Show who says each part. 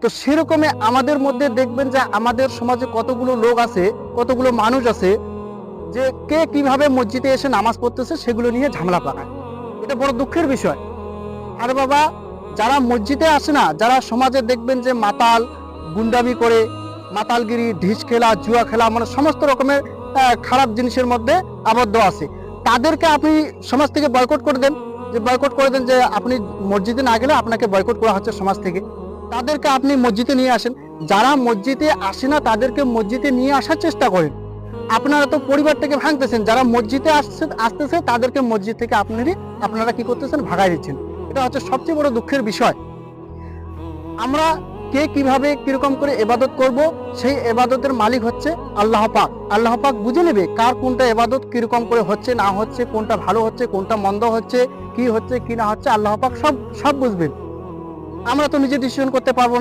Speaker 1: তো সেরকমই আমাদের মধ্যে দেখবেন যে আমাদের সমাজে কতগুলো লোক আছে, কতগুলো মানুষ আছে যে কে কিভাবে মসজিদে এসে নামাজ পড়তেছে সেগুলো নিয়ে ঝামেলা পাকায়। এটা বড় দুঃখের বিষয়। আর বাবা, যারা মসজিদে আসে না, যারা সমাজে দেখবেন যে মাতাল, গুন্ডামি করে, মাতালগিরি, ঢিস খেলা, জুয়া খেলা, মানে সমস্ত রকমের খারাপ জিনিসের মধ্যে আবদ্ধ আছে, তাদেরকে আপনি সমাজ থেকে বয়কট করে দেন। বয়কট করে দেন যে আপনি মসজিদে না গেলে আপনাকে বয়কট করা হচ্ছে সমাজ থেকে। তাদেরকে আপনি মসজিদে নিয়ে আসেন। যারা মসজিদে আসে না তাদেরকে মসজিদে নিয়ে আসার চেষ্টা করেন। আপনারা তো পরিবার থেকে ভাঙতেছেন, যারা মসজিদে আসতেছে তাদেরকে মসজিদ থেকে আপনারা কি করতেছেন, ভাগাই দিচ্ছেন। এটা হচ্ছে সবচেয়ে বড় দুঃখের বিষয়। আমরা কে কিভাবে কিরকম করে ইবাদত করব, সেই ইবাদতের মালিক হচ্ছে আল্লাহ পাক। আল্লাহ পাক বুঝে নেবে কার কোনটা ইবাদত কিরকম করে হচ্ছে না হচ্ছে, কোনটা ভালো হচ্ছে কোনটা মন্দ হচ্ছে, কি হচ্ছে কি না হচ্ছে, আল্লাহ পাক সব বুঝবেন। আমরা তো নিজে ডিসিশন করতে পারবো না।